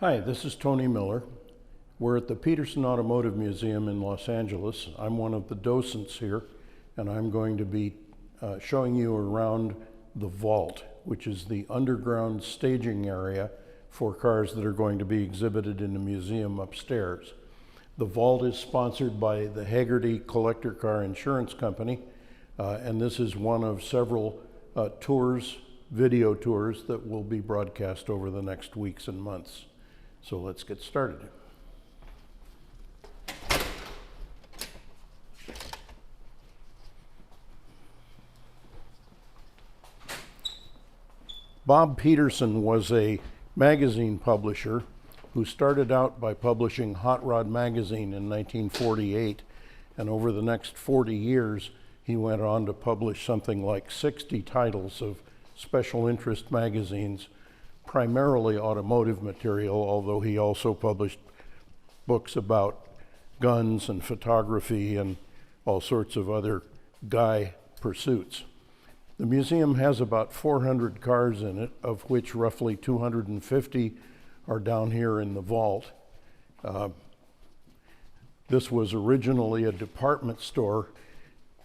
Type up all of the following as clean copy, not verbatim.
Hi, this is Tony Miller. We're at the Petersen Automotive Museum in Los Angeles. I'm one of the docents here, and I'm going to be showing you around the vault, which is the underground staging area for cars that are going to be exhibited in the museum upstairs. The vault is sponsored by the Hagerty Collector Car Insurance Company, and this is one of several video tours that will be broadcast over the next weeks and months. So let's get started. Bob Petersen was a magazine publisher who started out by publishing Hot Rod magazine in 1948, and over the next 40 years he went on to publish something like 60 titles of special interest magazines, primarily automotive material, although he also published books about guns and photography and all sorts of other guy pursuits. The museum has about 400 cars in it, of which roughly 250 are down here in the vault. This was originally a department store,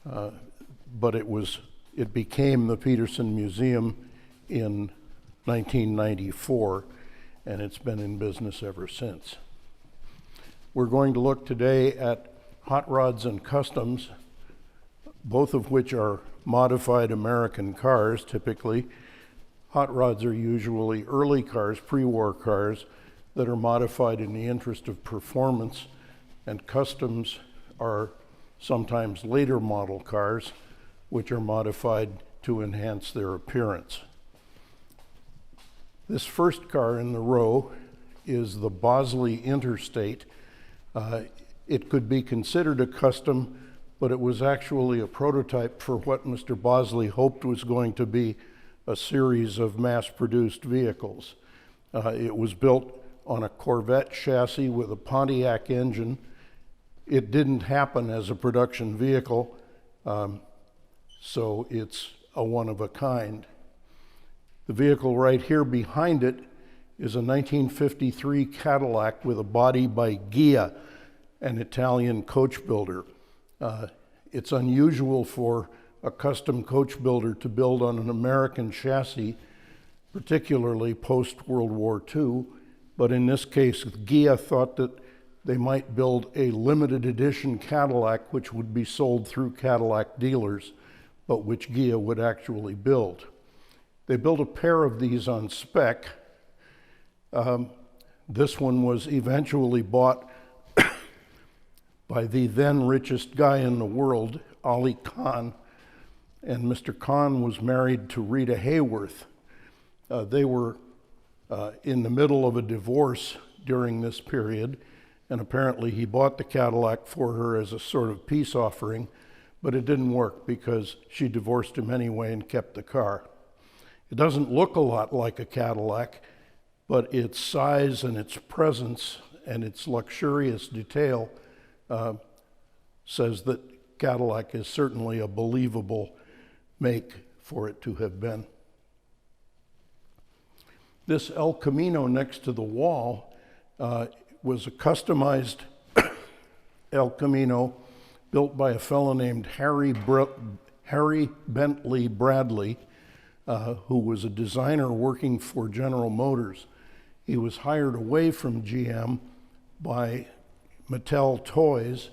but it became the Petersen Museum in 1994, and it's been in business ever since. We're going to look today at hot rods and customs, both of which are modified American cars typically. Hot rods are usually early cars, pre-war cars, that are modified in the interest of performance, and customs are sometimes later model cars, which are modified to enhance their appearance. This first car in the row is the Bosley Interstate. It could be considered a custom, but it was actually a prototype for what Mr. Bosley hoped was going to be a series of mass-produced vehicles. It was built on a Corvette chassis with a Pontiac engine. It didn't happen as a production vehicle, so it's a one-of-a-kind. The vehicle right here behind it is a 1953 Cadillac with a body by Ghia, an Italian coach builder. It's unusual for a custom coach builder to build on an American chassis, particularly post-World War II, but in this case, Ghia thought that they might build a limited edition Cadillac which would be sold through Cadillac dealers, but which Ghia would actually build. They built a pair of these on spec. This one was eventually bought by the then richest guy in the world, Ali Khan, and Mr. Khan was married to Rita Hayworth. They were in the middle of a divorce during this period, and apparently he bought the Cadillac for her as a sort of peace offering, but it didn't work because she divorced him anyway and kept the car. It doesn't look a lot like a Cadillac, but its size and its presence and its luxurious detail says that Cadillac is certainly a believable make for it to have been. This El Camino next to the wall was a customized El Camino built by a fellow named Harry Bentley Bradley, who was a designer working for General Motors. He was hired away from GM by Mattel Toys,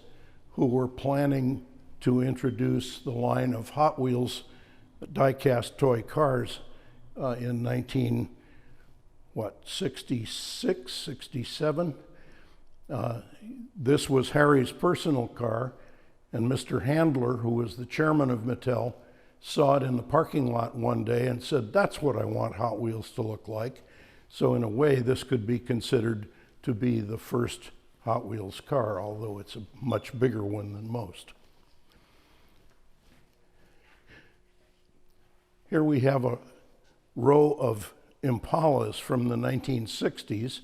who were planning to introduce the line of Hot Wheels die-cast toy cars in 1966, 67. This was Harry's personal car, and Mr. Handler, who was the chairman of Mattel, saw it in the parking lot one day and said, "That's what I want Hot Wheels to look like." So in a way, this could be considered to be the first Hot Wheels car, although it's a much bigger one than most. Here we have a row of Impalas from the 1960s.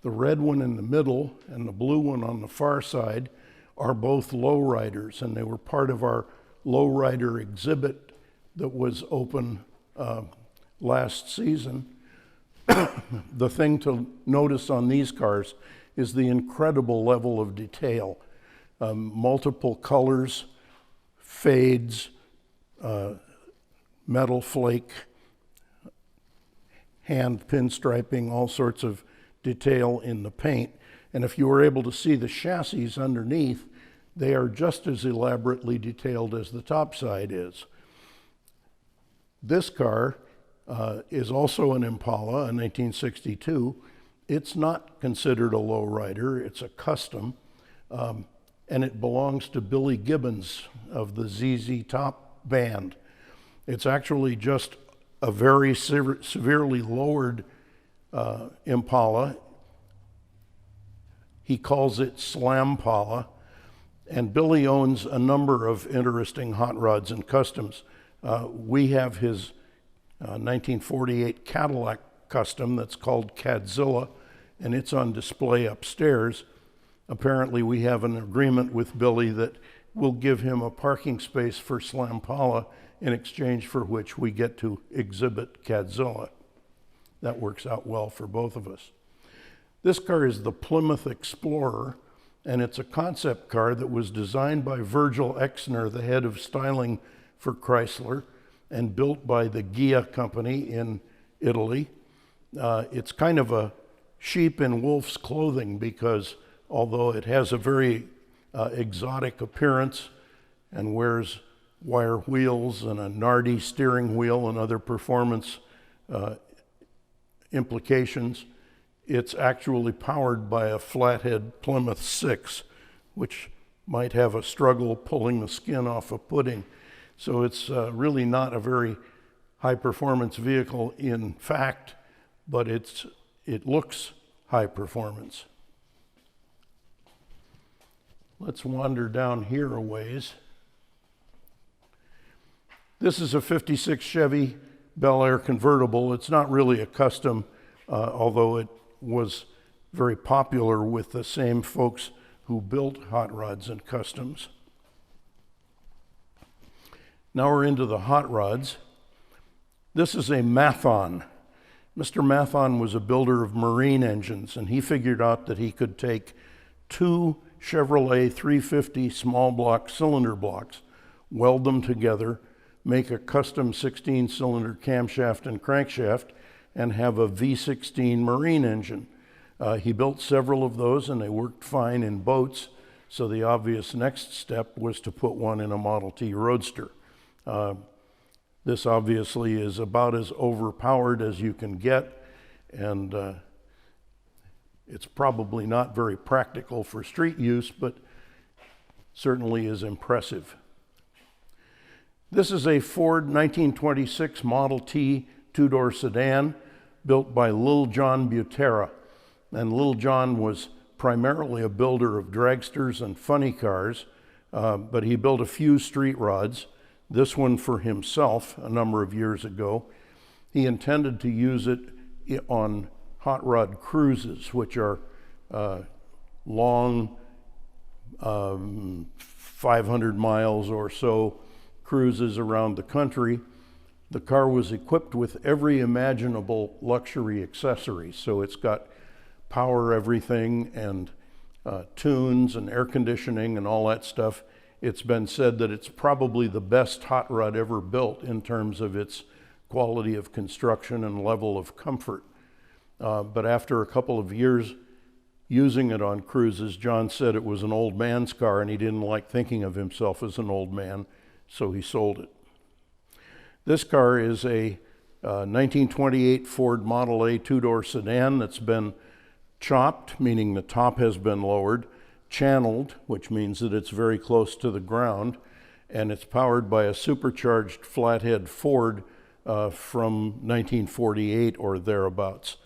The red one in the middle and the blue one on the far side are both lowriders, and they were part of our lowrider exhibit that was open last season. The thing to notice on these cars is the incredible level of detail. Multiple colors, fades, metal flake, hand pinstriping, all sorts of detail in the paint. And if you were able to see the chassis underneath, they are just as elaborately detailed as the top side is. This car is also an Impala, a 1962. It's not considered a lowrider, it's a custom, and it belongs to Billy Gibbons of the ZZ Top band. It's actually just a very severely lowered Impala. He calls it Slampala, and Billy owns a number of interesting hot rods and customs. We have his 1948 Cadillac custom that's called Cadzilla, and it's on display upstairs. Apparently we have an agreement with Billy that we'll give him a parking space for Slampala, in exchange for which we get to exhibit Cadzilla. That works out well for both of us. This car is the Plymouth Explorer, and it's a concept car that was designed by Virgil Exner, the head of styling for Chrysler, and built by the Ghia company in Italy. It's kind of a sheep in wolf's clothing because although it has a very exotic appearance and wears wire wheels and a Nardi steering wheel and other performance implications, it's actually powered by a flathead Plymouth 6, which might have a struggle pulling the skin off a pudding. So it's really not a very high performance vehicle in fact, but it looks high performance. Let's wander down here a ways. This is a 56 Chevy Bel Air convertible. It's not really a custom, although it was very popular with the same folks who built hot rods and customs. Now we're into the hot rods. This is a Mathon. Mr. Mathon was a builder of marine engines, and he figured out that he could take two Chevrolet 350 small block cylinder blocks, weld them together, make a custom 16-cylinder camshaft and crankshaft, and have a V16 marine engine. He built several of those, and they worked fine in boats, so the obvious next step was to put one in a Model T Roadster. This obviously is about as overpowered as you can get, and it's probably not very practical for street use, but certainly is impressive. This is a Ford 1926 Model T two-door sedan built by Lil John Butera. And Lil John was primarily a builder of dragsters and funny cars, but he built a few street rods, this one for himself a number of years ago. He intended to use it on hot rod cruises, which are long 500 miles or so cruises around the country. The car was equipped with every imaginable luxury accessory. So it's got power everything and tunes and air conditioning and all that stuff. It's been said that it's probably the best hot rod ever built in terms of its quality of construction and level of comfort. But after a couple of years using it on cruises, John said it was an old man's car and he didn't like thinking of himself as an old man, so he sold it. This car is a 1928 Ford Model A two-door sedan that's been chopped, meaning the top has been lowered, channeled, which means that it's very close to the ground, and it's powered by a supercharged flathead Ford from 1948 or thereabouts.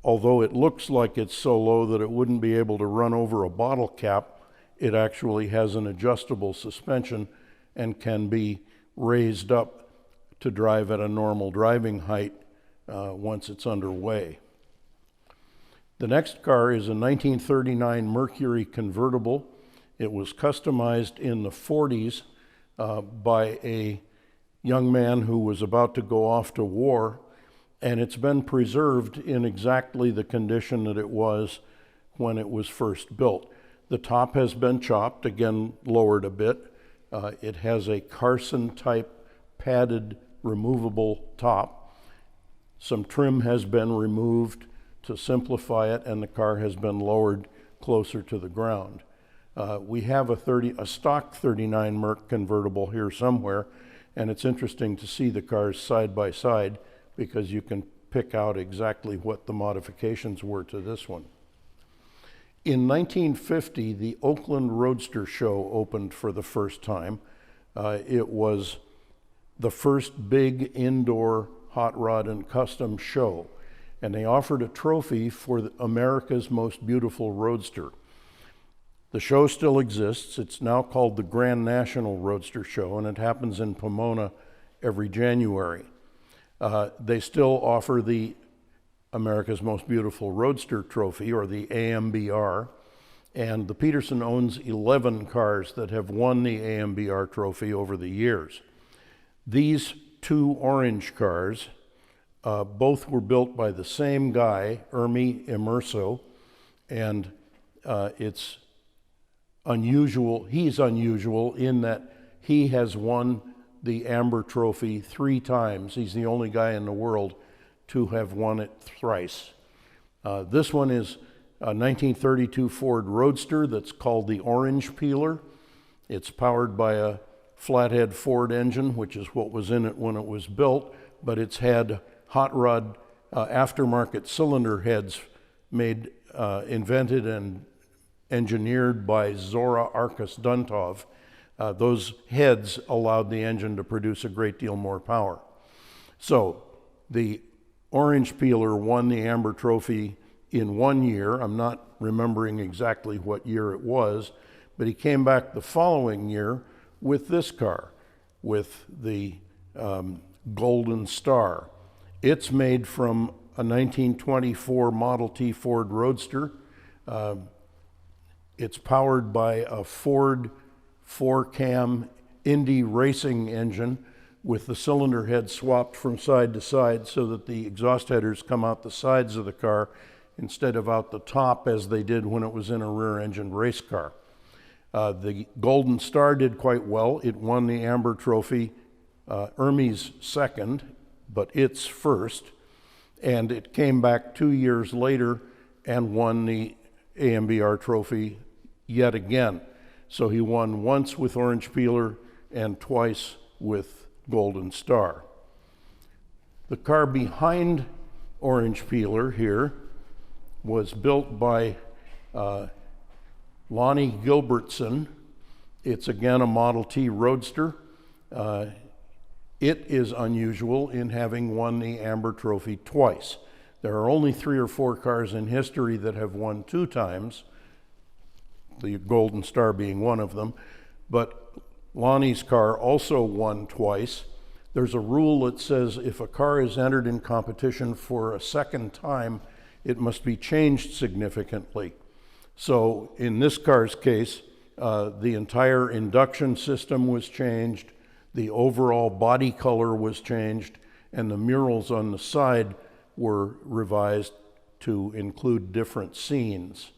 Although it looks like it's so low that it wouldn't be able to run over a bottle cap, it actually has an adjustable suspension and can be raised up to drive at a normal driving height once it's underway. The next car is a 1939 Mercury Convertible. It was customized in the 40s by a young man who was about to go off to war, and it's been preserved in exactly the condition that it was when it was first built. The top has been chopped, again lowered a bit. It has a Carson type padded removable top. Some trim has been removed to simplify it, and the car has been lowered closer to the ground. We have a stock 39 Merc convertible here somewhere, and it's interesting to see the cars side by side because you can pick out exactly what the modifications were to this one. In 1950, the Oakland Roadster show opened for the first time. It was the first big indoor hot rod and custom show, and they offered a trophy for America's Most Beautiful Roadster. The show still exists. It's now called the Grand National Roadster Show, and it happens in Pomona every January. They still offer the America's Most Beautiful Roadster trophy, or the AMBR, and the Petersen owns 11 cars that have won the AMBR trophy over the years. These two orange cars, both were built by the same guy, Ermi Immerso, and it's unusual. He's unusual in that he has won the Amber Trophy 3 times. He's the only guy in the world to have won it thrice. This one is a 1932 Ford Roadster that's called the Orange Peeler. It's powered by a flathead Ford engine, which is what was in it when it was built, but it's had hot rod aftermarket cylinder heads made, invented and engineered by Zora Arkus Duntov. Those heads allowed the engine to produce a great deal more power. So the Orange Peeler won the Amber Trophy in 1 year. I'm not remembering exactly what year it was, but he came back the following year with this car, with the Golden Star. It's made from a 1924 Model T Ford Roadster. It's powered by a Ford 4-cam Indy racing engine with the cylinder head swapped from side to side so that the exhaust headers come out the sides of the car instead of out the top as they did when it was in a rear-engine race car. The Golden Star did quite well. It won the Amber Trophy, Ermi's second, but its first, and it came back 2 years later and won the AMBR Trophy yet again. So he won once with Orange Peeler and twice with Golden Star. The car behind Orange Peeler here was built by Lonnie Gilbertson. It's again a Model T Roadster. It is unusual in having won the Amber Trophy twice. There are only 3 or 4 cars in history that have won 2 times, the Golden Star being one of them, but Lonnie's car also won twice. There's a rule that says if a car is entered in competition for a second time, it must be changed significantly. So in this car's case, the entire induction system was changed, the overall body color was changed, and the murals on the side were revised to include different scenes.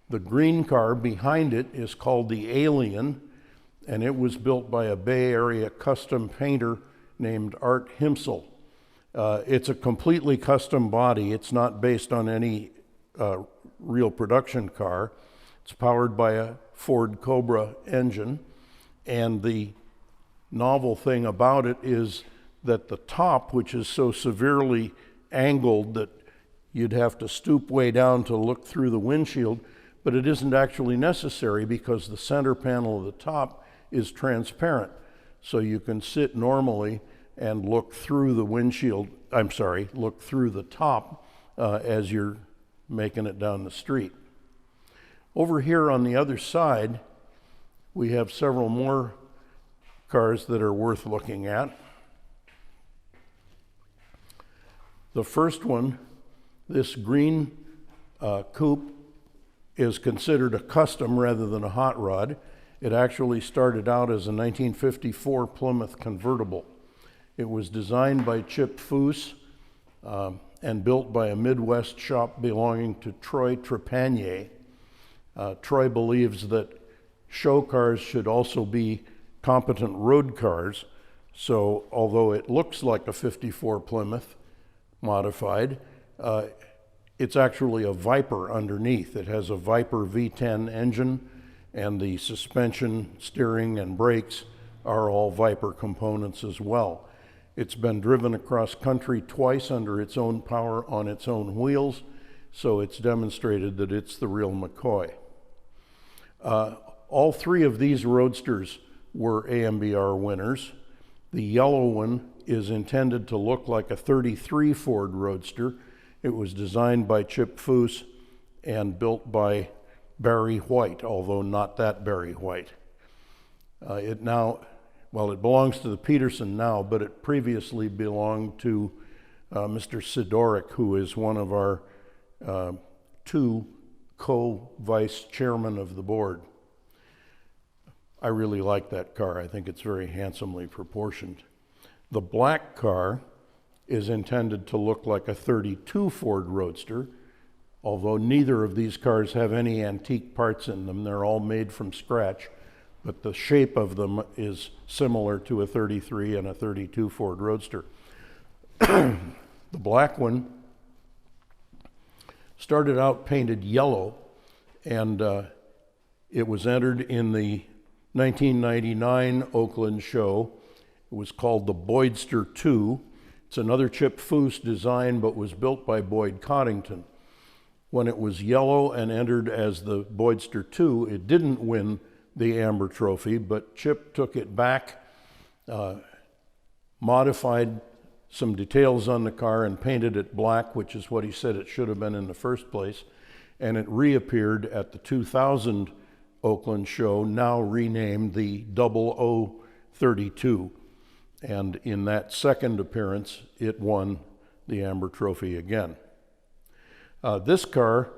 The green car behind it is called the Alien, and it was built by a Bay Area custom painter named Art Himsel. It's a completely custom body. It's not based on any real production car. It's powered by a Ford Cobra engine, and the novel thing about it is that the top, which is so severely angled that you'd have to stoop way down to look through the windshield, but it isn't actually necessary because the center panel of the top is transparent. So you can sit normally and look through the windshield, look through the top as you're making it down the street. Over here on the other side, we have several more cars that are worth looking at. The first one, this green coupe, is considered a custom rather than a hot rod. It actually started out as a 1954 Plymouth Convertible. It was designed by Chip Foose and built by a Midwest shop belonging to Troy Trepanier. Troy believes that show cars should also be competent road cars, so although it looks like a 54 Plymouth modified, it's actually a Viper underneath. It has a Viper V10 engine, and the suspension, steering, and brakes are all Viper components as well. It's been driven across country twice under its own power on its own wheels, so it's demonstrated that it's the real McCoy. All three of these Roadsters were AMBR winners. The yellow one is intended to look like a 33 Ford Roadster. It was designed by Chip Foose and built by Barry White, although not that Barry White. It belongs to the Petersen now, but it previously belonged to Mr. Sidoric, who is one of our two co-vice chairman of the board. I really like that car. I think it's very handsomely proportioned. The black car is intended to look like a 32 Ford Roadster, although neither of these cars have any antique parts in them. They're all made from scratch, but the shape of them is similar to a 33 and a 32 Ford Roadster. The black one started out painted yellow, and it was entered in the 1999 Oakland show. It was called the Boydster II. It's another Chip Foose design, but was built by Boyd Coddington. When it was yellow and entered as the Boydster II, it didn't win the AMBR trophy, but Chip took it back, modified some details on the car and painted it black, which is what he said it should have been in the first place, and it reappeared at the 2000 Oakland show, now renamed the 0032, and in that second appearance it won the AMBR trophy again. This car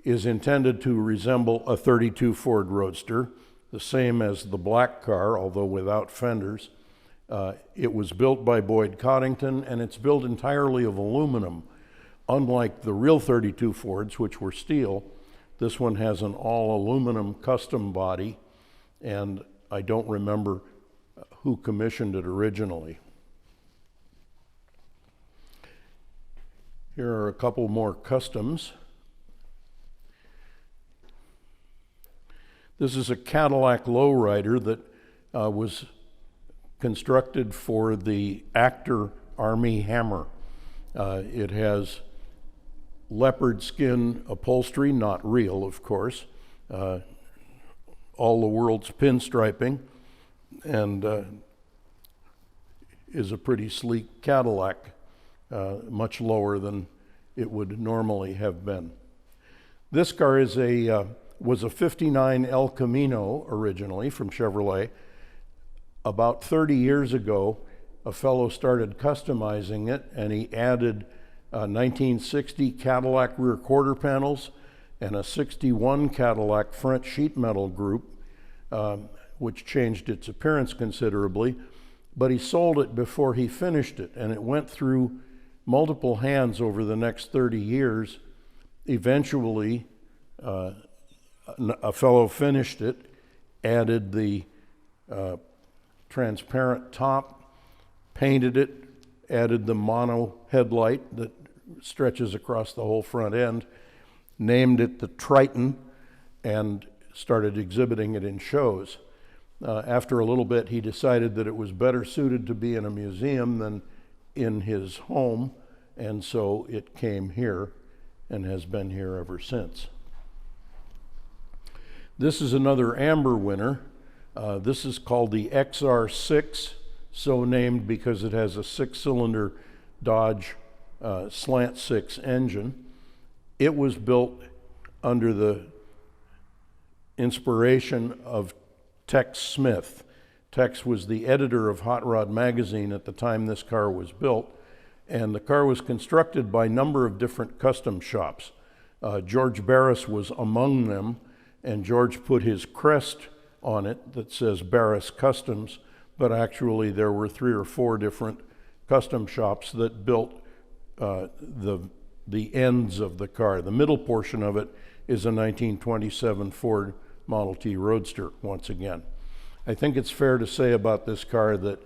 is intended to resemble a 32 Ford Roadster, the same as the black car, although without fenders. It was built by Boyd Coddington, and it's built entirely of aluminum. Unlike the real 32 Fords, which were steel, this one has an all-aluminum custom body, and I don't remember who commissioned it originally. Here are a couple more customs. This is a Cadillac lowrider that was constructed for the Actor Army Hammer. It has leopard skin upholstery, not real, of course, all the world's pinstriping, and is a pretty sleek Cadillac, much lower than it would normally have been. This car is was a 59 El Camino originally from Chevrolet. About 30 years ago, a fellow started customizing it, and he added 1960 Cadillac rear quarter panels and a 61 Cadillac front sheet metal group, which changed its appearance considerably, but he sold it before he finished it, and it went through multiple hands over the next 30 years. Eventually, a fellow finished it, added the transparent top, painted it, added the mono headlight that stretches across the whole front end, named it the Triton, and started exhibiting it in shows. After a little bit, he decided that it was better suited to be in a museum than in his home, and so it came here and has been here ever since. This is another AMBR winner. This is called the XR6, so named because it has a 6-cylinder Dodge slant 6 engine. It was built under the inspiration of Tex Smith. Tex was the editor of Hot Rod magazine at the time this car was built, and the car was constructed by a number of different custom shops. George Barris was among them, and George put his crest on it that says Barris Customs, but actually there were 3 or 4 different custom shops that built the ends of the car. The middle portion of it is a 1927 Ford Model T Roadster, once again. I think it's fair to say about this car that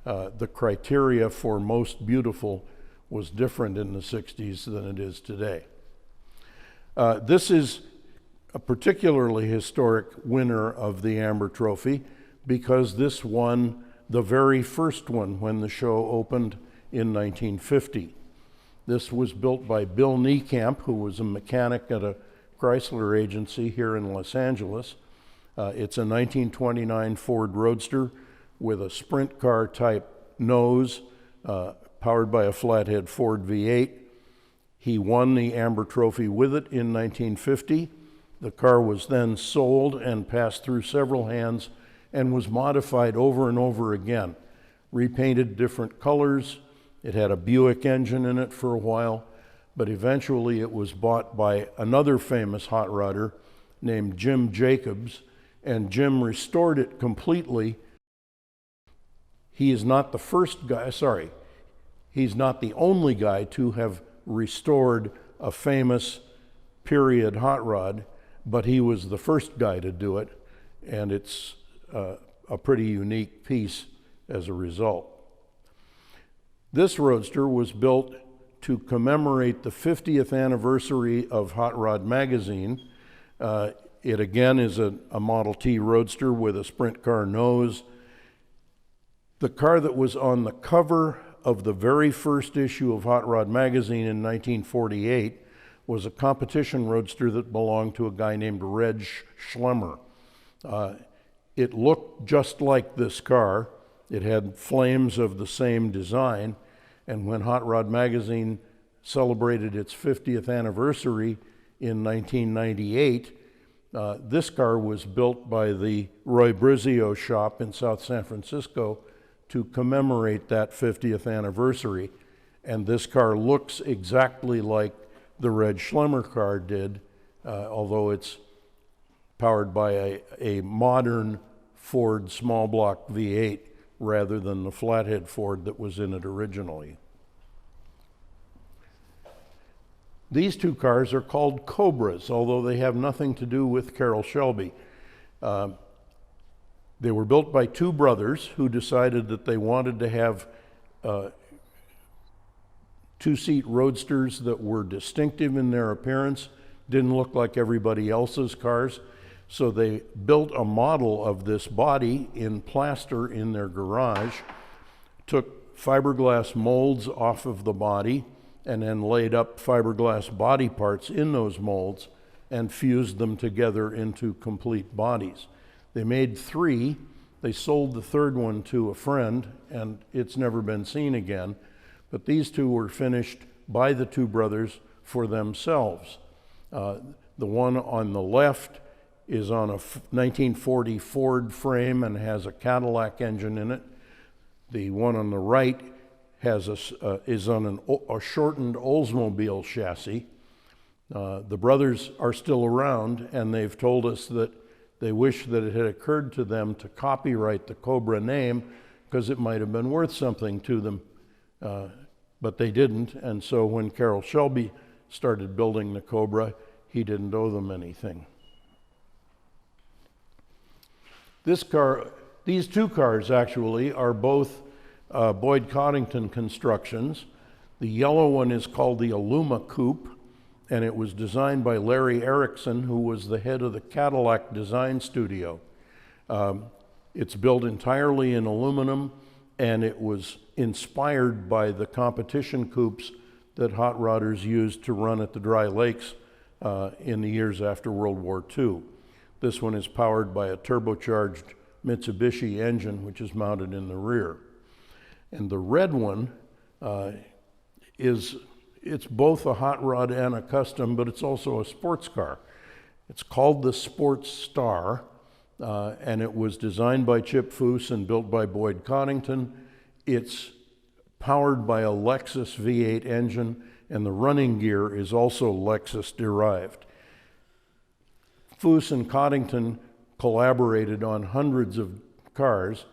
the criteria for most beautiful was different in the 60s than it is today. This is a particularly historic winner of the AMBR Trophy because this won the very first one when the show opened in 1950. This was built by Bill Niekamp, who was a mechanic at a Chrysler agency here in Los Angeles. It's a 1929 Ford Roadster with a sprint car type nose, powered by a flathead Ford V8. He won the AMBR Trophy with it in 1950. The car was then sold and passed through several hands and was modified over and over again, repainted different colors. It had a Buick engine in it for a while, but eventually it was bought by another famous hot rodder named Jim Jacobs, and Jim restored it completely. He is not the first guy, he's not the only guy to have restored a famous period hot rod, but he was the first guy to do it, and it's a pretty unique piece as a result. This Roadster was built to commemorate the 50th anniversary of Hot Rod Magazine. It again is a Model T Roadster with a sprint car nose. The car that was on the cover of the very first issue of Hot Rod Magazine in 1948 was a competition roadster that belonged to a guy named Red Schlemmer. It looked just like this car. It had flames of the same design, and when Hot Rod Magazine celebrated its 50th anniversary in 1998, this car was built by the Roy Brizio shop in South San Francisco to commemorate that 50th anniversary. And this car looks exactly like the Red Schlemmer car did, although it's powered by a modern Ford small block V8 rather than the flathead Ford that was in it originally. These two cars are called Cobras, although they have nothing to do with Carroll Shelby. They were built by two brothers who decided that they wanted to have two-seat roadsters that were distinctive in their appearance, didn't look like everybody else's cars. So they built a model of this body in plaster in their garage, took fiberglass molds off of the body, and then laid up fiberglass body parts in those molds and fused them together into complete bodies. They made three. They sold the third one to a friend, and it's never been seen again. But these two were finished by the two brothers for themselves. The one on the left is on a 1940 Ford frame and has a Cadillac engine in it. The one on the right has is on a shortened Oldsmobile chassis. The brothers are still around, and they've told us that they wish that it had occurred to them to copyright the Cobra name because it might have been worth something to them, but they didn't. And so when Carroll Shelby started building the Cobra, he didn't owe them anything. These two cars actually are both Boyd Coddington constructions. The yellow one is called the Aluma Coupe, and it was designed by Larry Erickson, who was the head of the Cadillac design studio. It's built entirely in aluminum, and it was inspired by the competition coupes that hot rodders used to run at the dry lakes in the years after World War II. This one is powered by a turbocharged Mitsubishi engine, which is mounted in the rear. And the red one it's both a hot rod and a custom, but it's also a sports car. It's called the Sports Star, and it was designed by Chip Foose and built by Boyd Coddington. It's powered by a Lexus V8 engine, and the running gear is also Lexus derived. Foose and Coddington collaborated on hundreds of cars,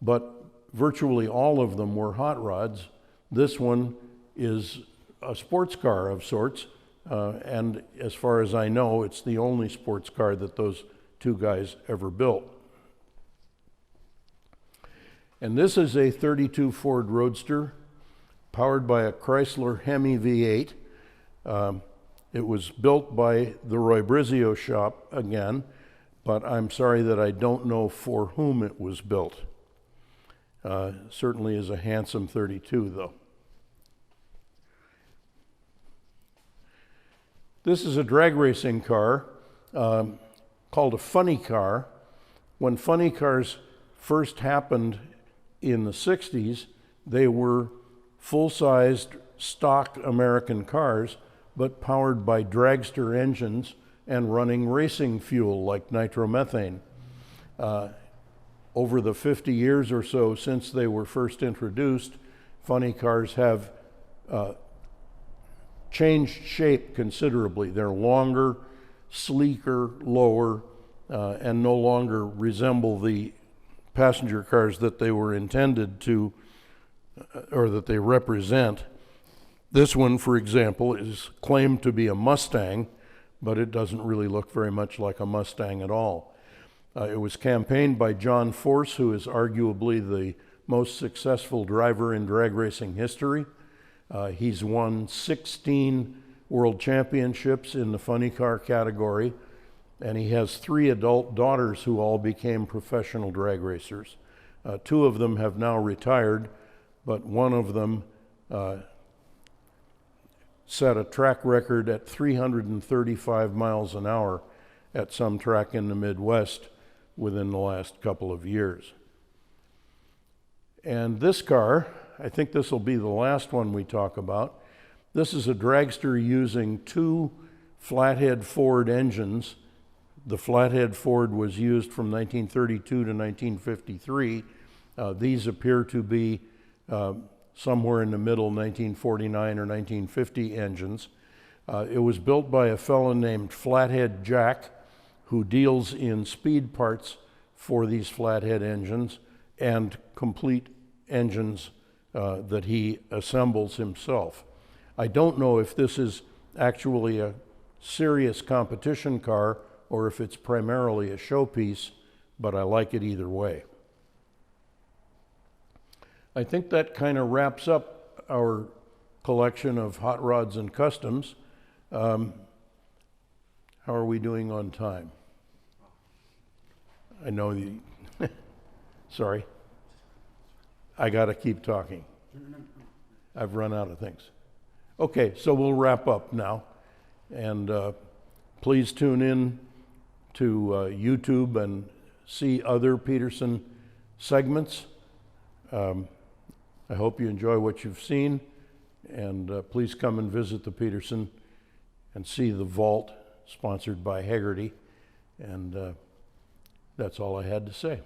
but virtually all of them were hot rods. This one is a sports car of sorts, and as far as I know, it's the only sports car that those two guys ever built. And this is a 32 Ford Roadster powered by a Chrysler Hemi V8. It was built by the Roy Brizio shop again, but I'm sorry that I don't know for whom it was built. Certainly is a handsome 32 though. This is a drag racing car called a funny car. When funny cars first happened in the 60s, they were full-sized stock American cars, but powered by dragster engines and running racing fuel like nitromethane. Over the 50 years or so since they were first introduced, funny cars have changed shape considerably. They're longer, sleeker, lower, and no longer resemble the passenger cars that they were intended to, or that they represent. This one, for example, is claimed to be a Mustang, but it doesn't really look very much like a Mustang at all. It was campaigned by John Foose, who is arguably the most successful driver in drag racing history. He's won 16 world championships in the funny car category, and he has 3 adult daughters who all became professional drag racers. 2 of them have now retired, but one of them set a track record at 335 miles an hour at some track in the Midwest within the last couple of years. And this car, I think this will be the last one we talk about. This is a dragster using 2 flathead Ford engines. The flathead Ford was used from 1932 to 1953. These appear to be somewhere in the middle, 1949 or 1950 engines. It was built by a fellow named Flathead Jack, who deals in speed parts for these flathead engines and complete engines that he assembles himself. I don't know if this is actually a serious competition car or if it's primarily a showpiece, but I like it either way. I think that kind of wraps up our collection of hot rods and customs. How are we doing on time? I know the, sorry. I got to keep talking. I've run out of things. Okay, so we'll wrap up now. And please tune in to YouTube and see other Petersen segments. I hope you enjoy what you've seen. And please come and visit the Petersen and see the vault sponsored by Hagerty. And that's all I had to say.